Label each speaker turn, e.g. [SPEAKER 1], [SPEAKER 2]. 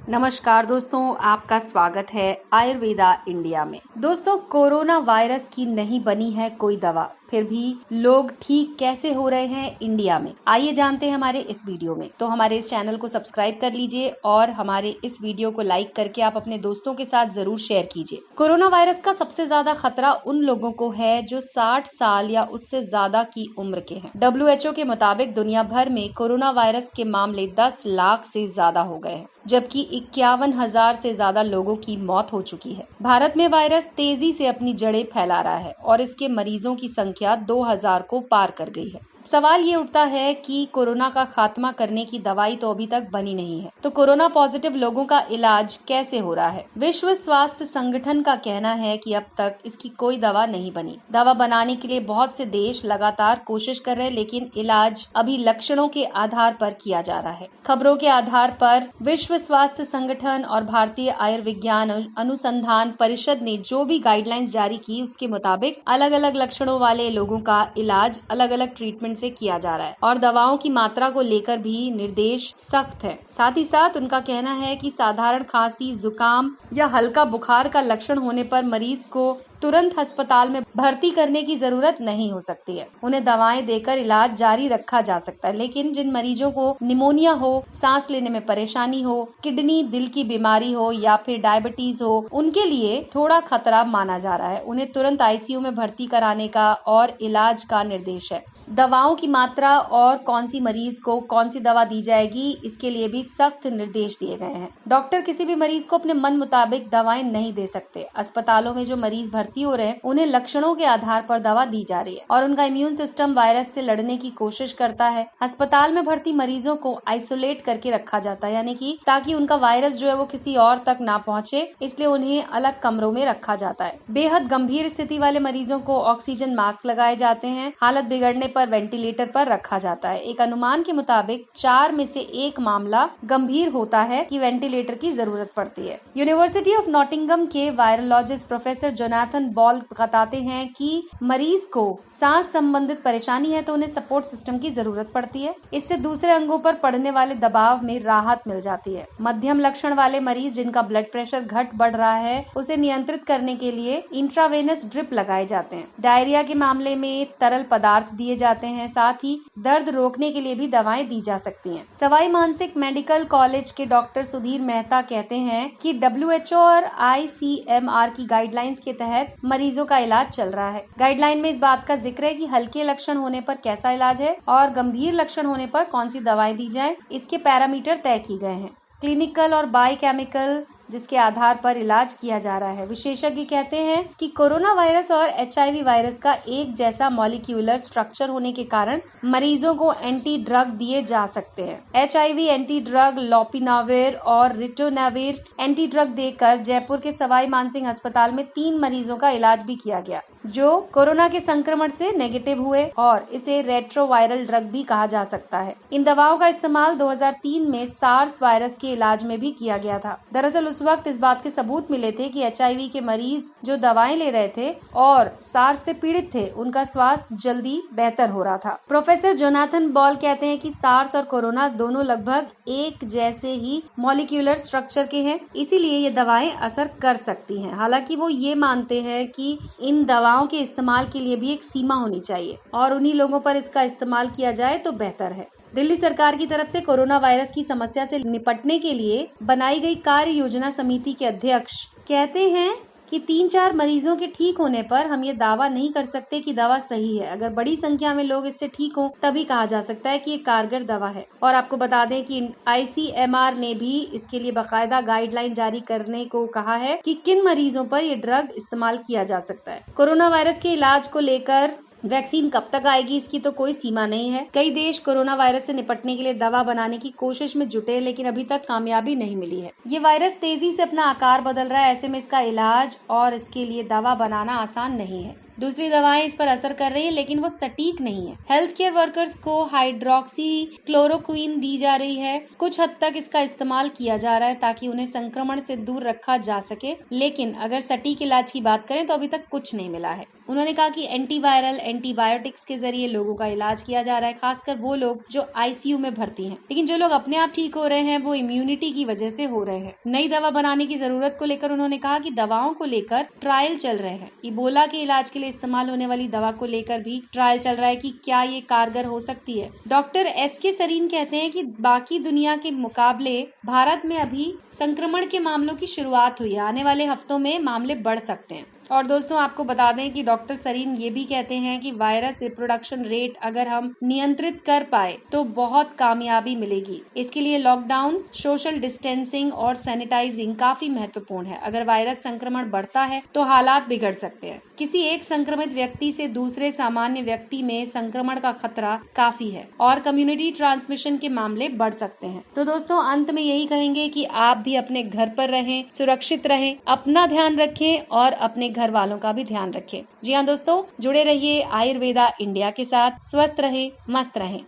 [SPEAKER 1] नमस्कार दोस्तों, आपका स्वागत है आयुर्वेदा इंडिया में। दोस्तों, कोरोना वायरस की नहीं बनी है कोई दवा, फिर भी लोग ठीक कैसे हो रहे हैं इंडिया में, आइए जानते हैं हमारे इस वीडियो में। तो हमारे इस चैनल को सब्सक्राइब कर लीजिए और हमारे इस वीडियो को लाइक करके आप अपने दोस्तों के साथ जरूर शेयर कीजिए। कोरोना वायरस का सबसे ज्यादा खतरा उन लोगों को है जो 60 साल या उससे ज्यादा की उम्र के हैं। WHO के मुताबिक दुनिया भर में कोरोना वायरस के मामले 10 लाख से ज्यादा हो गए हैं, जबकि 51,000 से ज्यादा लोगों की मौत हो चुकी है। भारत में वायरस तेजी से अपनी जड़ें फैला रहा है और इसके मरीजों की संख्या 2000 को पार कर गई है। सवाल ये उठता है कि कोरोना का खात्मा करने की दवाई तो अभी तक बनी नहीं है, तो कोरोना पॉजिटिव लोगों का इलाज कैसे हो रहा है? विश्व स्वास्थ्य संगठन का कहना है कि अब तक इसकी कोई दवा नहीं बनी। दवा बनाने के लिए बहुत से देश लगातार कोशिश कर रहे हैं, लेकिन इलाज अभी लक्षणों के आधार पर किया जा रहा है। खबरों के आधार पर विश्व स्वास्थ्य संगठन और भारतीय आयुर्विज्ञान अनुसंधान परिषद ने जो भी गाइडलाइंस जारी की, उसके मुताबिक अलग अलग लक्षणों वाले लोगों का इलाज अलग अलग ट्रीटमेंट से किया जा रहा है और दवाओं की मात्रा को लेकर भी निर्देश सख्त है। साथ ही साथ उनका कहना है कि साधारण खांसी, जुकाम या हल्का बुखार का लक्षण होने पर मरीज को तुरंत अस्पताल में भर्ती करने की जरूरत नहीं हो सकती है। उन्हें दवाएं देकर इलाज जारी रखा जा सकता है, लेकिन जिन मरीजों को निमोनिया हो, सांस लेने में परेशानी हो, किडनी, दिल की बीमारी हो या फिर डायबिटीज हो, उनके लिए थोड़ा खतरा माना जा रहा है। उन्हें तुरंत ICU में भर्ती कराने का और इलाज का निर्देश है। दवाओं की मात्रा और कौन सी मरीज को कौन सी दवा दी जाएगी, इसके लिए भी सख्त निर्देश दिए गए हैं। डॉक्टर किसी भी मरीज को अपने मन मुताबिक दवाएं नहीं दे सकते। अस्पतालों में जो मरीज भर्ती हो रहे हैं, उन्हें लक्षणों के आधार पर दवा दी जा रही है और उनका इम्यून सिस्टम वायरस से लड़ने की कोशिश करता है। अस्पताल में भर्ती मरीजों को आइसोलेट करके रखा जाता है, यानी कि ताकि उनका वायरस जो है वो किसी और तक ना पहुंचे, इसलिए उन्हें अलग कमरों में रखा जाता है। बेहद गंभीर स्थिति वाले मरीजों को ऑक्सीजन मास्क लगाए जाते हैं। हालत बिगड़ने पर वेंटिलेटर पर रखा जाता है। एक अनुमान के मुताबिक 4 में से 1 मामला गंभीर होता है कि वेंटिलेटर की जरूरत पड़ती है। यूनिवर्सिटी ऑफ नॉटिंगम के वायरोलॉजिस्ट प्रोफेसर जोनाथन बॉल बताते हैं कि मरीज को सांस संबंधित परेशानी है तो उन्हें सपोर्ट सिस्टम की जरूरत पड़ती है। इससे दूसरे अंगों पर पड़ने वाले दबाव में राहत मिल जाती है। मध्यम लक्षण वाले मरीज जिनका ब्लड प्रेशर घट बढ़ रहा है, उसे नियंत्रित करने के लिए इंट्रावेनस ड्रिप लगाए जाते हैं। डायरिया के मामले में तरल पदार्थ दिए जाते हैं। साथ ही दर्द रोकने के लिए भी दवाएं दी जा सकती हैं। सवाई मानसिक मेडिकल कॉलेज के डॉक्टर सुधीर मेहता कहते हैं कि WHO और ICMR की गाइडलाइंस के तहत मरीजों का इलाज चल रहा है। गाइडलाइन में इस बात का जिक्र है कि हल्के लक्षण होने पर कैसा इलाज है और गंभीर लक्षण होने पर कौन सी दवाएं दी जाएं, इसके पैरामीटर तय किए गए हैं। क्लिनिकल और बायोकेमिकल जिसके आधार पर इलाज किया जा रहा है। विशेषज्ञ कहते हैं कि कोरोना वायरस और HIV वायरस का एक जैसा मॉलिक्यूलर स्ट्रक्चर होने के कारण मरीजों को एंटी ड्रग दिए जा सकते हैं। HIV एंटी ड्रग लोपिनाविर और रिटोनाविर एंटी ड्रग देकर जयपुर के सवाई मानसिंह अस्पताल में 3 मरीजों का इलाज भी किया गया जो कोरोना के संक्रमण से नेगेटिव हुए और इसे रेट्रोवायरल ड्रग भी कहा जा सकता है। इन दवाओं का इस्तेमाल 2003 में सार्स वायरस के इलाज में भी किया गया था। दरअसल उस वक्त इस बात के सबूत मिले थे कि HIV के मरीज जो दवाएं ले रहे थे और सार्स से पीड़ित थे, उनका स्वास्थ्य जल्दी बेहतर हो रहा था। प्रोफेसर जोनाथन बॉल कहते हैं कि सार्स और कोरोना दोनों लगभग एक जैसे ही मॉलिक्यूलर स्ट्रक्चर के हैं, इसीलिए ये दवाएं असर कर सकती हैं। हालांकि वो ये मानते हैं कि इन दवाओं के इस्तेमाल के लिए भी एक सीमा होनी चाहिए और उन्हीं लोगों पर इसका इस्तेमाल किया जाए तो बेहतर है। दिल्ली सरकार की तरफ से कोरोना वायरस की समस्या से निपटने के लिए बनाई गई कार्य योजना समिति के अध्यक्ष कहते हैं कि 3-4 मरीजों के ठीक होने पर हम ये दावा नहीं कर सकते कि दवा सही है। अगर बड़ी संख्या में लोग इससे ठीक हों, तभी कहा जा सकता है कि ये कारगर दवा है। और आपको बता दें कि ICMR ने भी इसके लिए बाकायदा गाइडलाइन जारी करने को कहा है कि किन मरीजों पर ये ड्रग इस्तेमाल किया जा सकता है। कोरोना वायरस के इलाज को लेकर वैक्सीन कब तक आएगी, इसकी तो कोई सीमा नहीं है। कई देश कोरोना वायरस से निपटने के लिए दवा बनाने की कोशिश में जुटे हैं, लेकिन अभी तक कामयाबी नहीं मिली है। ये वायरस तेजी से अपना आकार बदल रहा है, ऐसे में इसका इलाज और इसके लिए दवा बनाना आसान नहीं है। दूसरी दवाएं इस पर असर कर रही है, लेकिन वो सटीक नहीं है। हेल्थ केयर वर्कर्स को हाइड्रोक्सी क्लोरोक्वीन दी जा रही है। कुछ हद तक इसका इस्तेमाल किया जा रहा है ताकि उन्हें संक्रमण से दूर रखा जा सके, लेकिन अगर सटीक इलाज की बात करें तो अभी तक कुछ नहीं मिला है। उन्होंने कहा कि एंटीवायरल एंटीबायोटिक्स के जरिए लोगों का इलाज किया जा रहा है, खासकर वो लोग जो आईसीयू में भर्ती हैं। लेकिन जो लोग अपने आप ठीक हो रहे हैं वो इम्यूनिटी की वजह से हो रहे हैं। नई दवा बनाने की जरूरत को लेकर उन्होंने कहा कि दवाओं को लेकर ट्रायल चल रहे हैं। इबोला के इलाज के लिए इस्तेमाल होने वाली दवा को लेकर भी ट्रायल चल रहा है कि क्या ये कारगर हो सकती है। डॉक्टर एसके सरीन कहते हैं कि बाकी दुनिया के मुकाबले भारत में अभी संक्रमण के मामलों की शुरुआत हुई है। आने वाले हफ्तों में मामले बढ़ सकते हैं। और दोस्तों, आपको बता दें कि डॉक्टर सरीन ये भी कहते हैं कि वायरस रिप्रोडक्शन रेट अगर हम नियंत्रित कर पाए तो बहुत कामयाबी मिलेगी। इसके लिए लॉकडाउन, सोशल डिस्टेंसिंग और सैनिटाइजिंग काफी महत्वपूर्ण है। अगर वायरस संक्रमण बढ़ता है तो हालात बिगड़ सकते हैं। किसी एक संक्रमित व्यक्ति से दूसरे सामान्य व्यक्ति में संक्रमण का खतरा काफी है और कम्युनिटी ट्रांसमिशन के मामले बढ़ सकते हैं। तो दोस्तों, अंत में यही कहेंगे कि आप भी अपने घर पर रहें, सुरक्षित रहें, अपना ध्यान रखें और अपने घर वालों का भी ध्यान रखें। जी हाँ दोस्तों, जुड़े रहिए आयुर्वेदा इंडिया के साथ। स्वस्थ रहें, मस्त रहें।